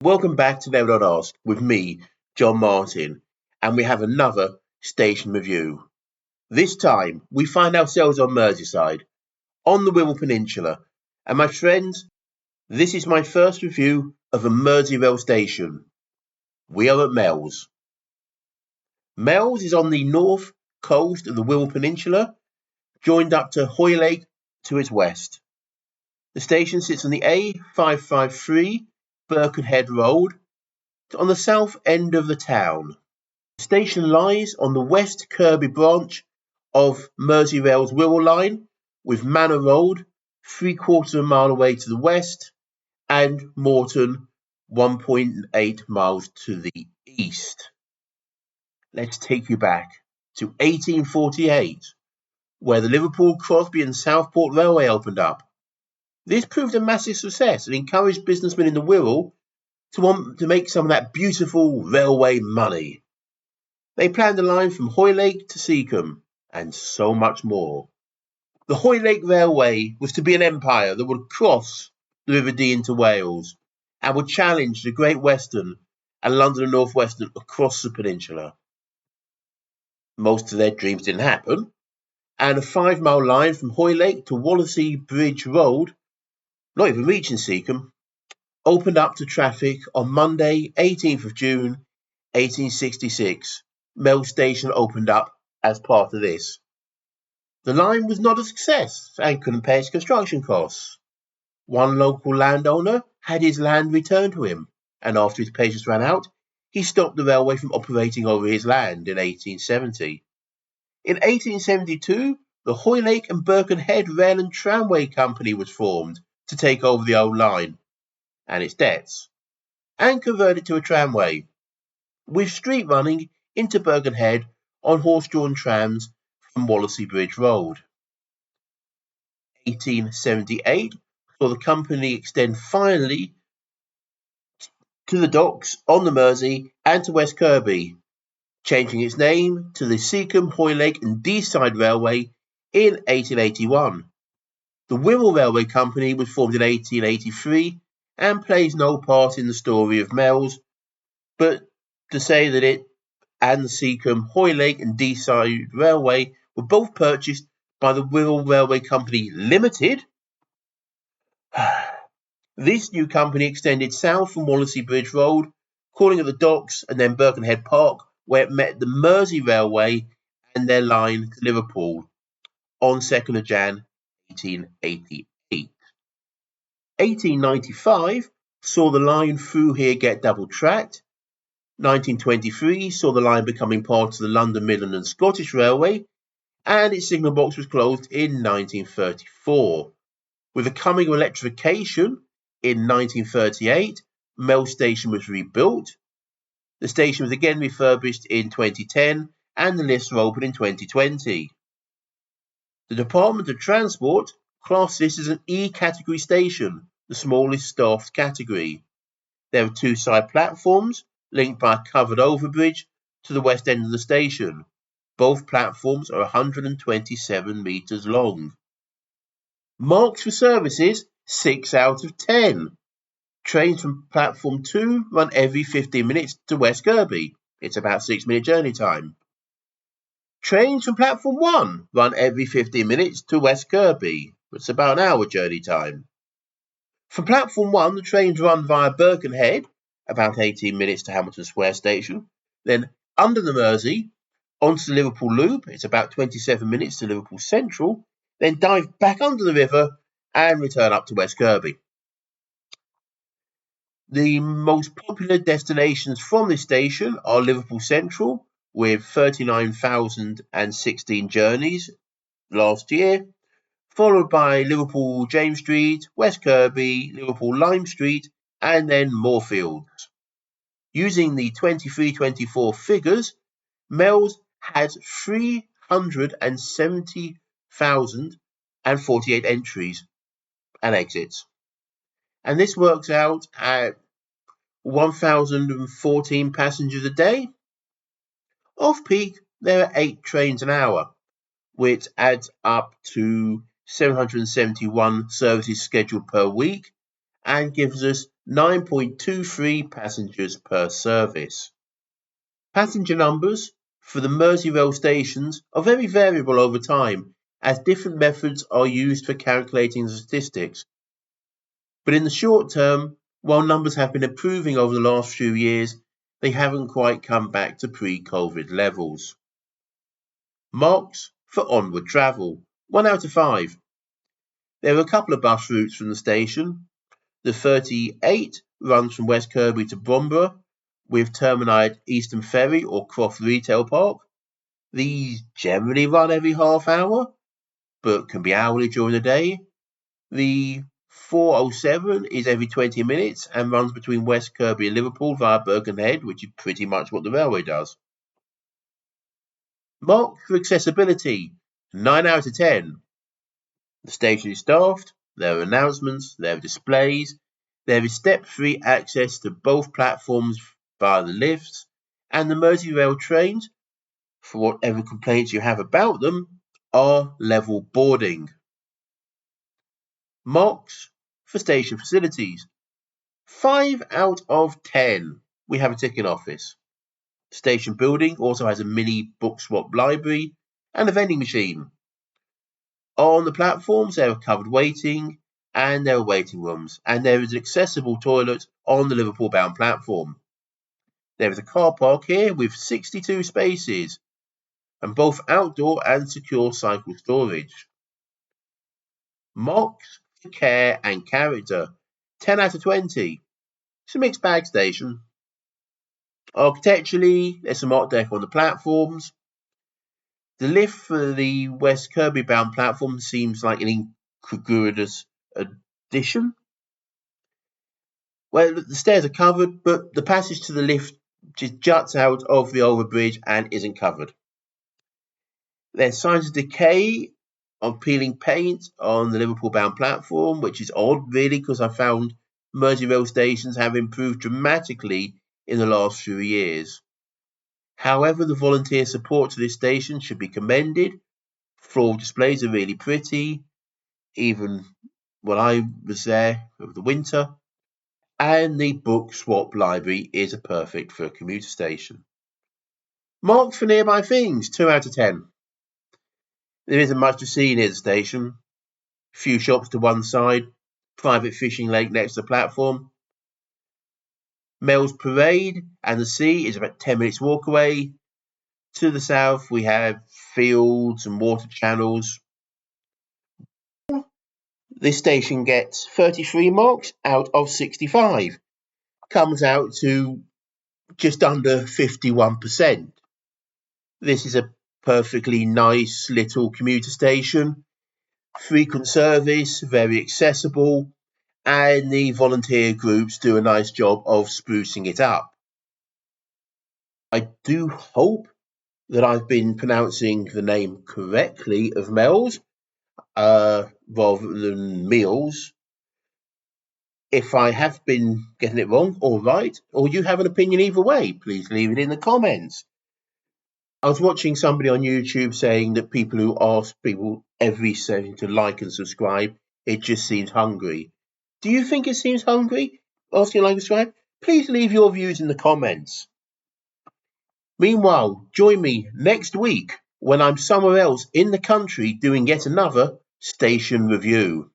Welcome back to Never Not Asked with me, John Martin, and we have another station review. This time, we find ourselves on Merseyside, on the Wirral Peninsula, and my friends, this is my first review of a Merseyrail station. We are at Meols. Meols is on the north coast of the Wirral Peninsula, joined up to Hoylake to its west. The station sits on the A553 Birkenhead Road, on the south end of the town. The station lies on the West Kirby branch of Merseyrail's Wirral line, with Manor Road 3/4 of a mile away to the west and Moreton 1.8 miles to the east. Let's take you back to 1848, where the Liverpool, Crosby and Southport Railway opened up. This proved a massive success and encouraged businessmen in the Wirral to want to make some of that beautiful railway money. They planned a line from Hoylake to Seacombe, and so much more. The Hoylake Railway was to be an empire that would cross the River Dee into Wales, and would challenge the Great Western and London and North Western across the peninsula. Most of their dreams didn't happen, and a 5-mile line from Hoylake to Wallasey Bridge Road, not even reaching Seacombe, opened up to traffic on Monday, 18th of June, 1866. Meols Station opened up as part of this. The line was not a success and couldn't pay its construction costs. One local landowner had his land returned to him, and after his patience ran out, he stopped the railway from operating over his land in 1870. In 1872, the Hoylake and Birkenhead Rail and Tramway Company was formed to take over the old line and its debts, and convert it to a tramway, with street running into Birkenhead on horse-drawn trams from Wallasey Bridge Road. 1878 saw the company extend finally to the docks on the Mersey and to West Kirby, changing its name to the Seacombe, Hoylake and Deeside Railway in 1881. The Wirral Railway Company was formed in 1883 and plays no part in the story of Meols, but to say that it and the Seacombe, Hoylake and Deeside Railway were both purchased by the Wirral Railway Company Limited. This new company extended south from Wallasey Bridge Road, calling at the docks and then Birkenhead Park, where it met the Mersey Railway and their line to Liverpool on 2nd of Jan 1888. 1895 saw the line through here get double-tracked. 1923 saw the line becoming part of the London, Midland and Scottish Railway, and its signal box was closed in 1934. With the coming of electrification in 1938, Meols Station was rebuilt. The station was again refurbished in 2010, and the lifts were opened in 2020. The Department of Transport classed this as an E-category station, the smallest staffed category. There are 2 side platforms linked by a covered overbridge to the west end of the station. Both platforms are 127 metres long. Marks for services, 6 out of 10. Trains from platform 2 run every 15 minutes to West Kirby. It's about 6-minute journey time. Trains from platform 1 run every 15 minutes to West Kirby. It's about an hour journey time. From platform 1, the trains run via Birkenhead, about 18 minutes to Hamilton Square Station, then under the Mersey, onto the Liverpool Loop, it's about 27 minutes to Liverpool Central, then dive back under the river and return up to West Kirby. The most popular destinations from this station are Liverpool Central, with 39,016 journeys last year, followed by Liverpool James Street, West Kirby, Liverpool Lime Street, and then Moorfields. Using the 23-24 figures, Meols has 370,048 entries and exits, and this works out at 1,014 passengers a day. Off-peak, there are 8 trains an hour, which adds up to 771 services scheduled per week and gives us 9.23 passengers per service. Passenger numbers for the Merseyrail stations are very variable over time, as different methods are used for calculating the statistics. But in the short term, while numbers have been improving over the last few years, they haven't quite come back to pre-COVID levels. Marks for onward travel, 1 out of 5. There are a couple of bus routes from the station. The 38 runs from West Kirby to Bromborough, with termini at Eastern Ferry or Croft Retail Park. These generally run every half hour, but can be hourly during the day. The 407 is every 20 minutes and runs between West Kirby and Liverpool via Birkenhead, which is pretty much what the railway does. Mark for accessibility, 9 out of 10. The station is staffed, there are announcements, there are displays, there is step-free access to both platforms via the lifts, and the Merseyrail trains, for whatever complaints you have about them, are level boarding. Marks for station facilities, 5 out of 10. We have a ticket office. The station building also has a mini book swap library and a vending machine. On the platforms there are covered waiting and there are waiting rooms, and there is an accessible toilet on the Liverpool bound platform. There is a car park here with 62 spaces and both outdoor and secure cycle storage. Marks for care and character, 10 out of 20. It's a mixed bag station. Architecturally, there's some art deco on the platforms. The lift for the West Kirby bound platform seems like an incongruous addition. Well, the stairs are covered, but the passage to the lift just juts out of the overbridge and isn't covered. There's signs of decay of peeling paint on the Liverpool bound platform, which is odd really, because I found Merseyrail stations have improved dramatically in the last few years. However, the volunteer support to this station should be commended. Floor displays are really pretty, even when I was there over the winter. And the book swap library is perfect for a commuter station. Marks for nearby things, 2 out of 10. There isn't much to see near the station. A few shops to one side, private fishing lake next to the platform. Meols Parade and the sea is about 10 minutes walk away. To the south we have fields and water channels. This station gets 33 marks out of 65. Comes out to just under 51%. This is a perfectly nice little commuter station. Frequent service, very accessible, and the volunteer groups do a nice job of sprucing it up. I do hope that I've been pronouncing the name correctly of Meols, rather than Meols. If I have been getting it wrong or right, or you have an opinion either way, please leave it in the comments. I was watching somebody on YouTube saying that people who ask people every second to like and subscribe, it just seems hungry. Do you think it seems hungry, asking like and subscribe? Please leave your views in the comments. Meanwhile, join me next week when I'm somewhere else in the country doing yet another station review.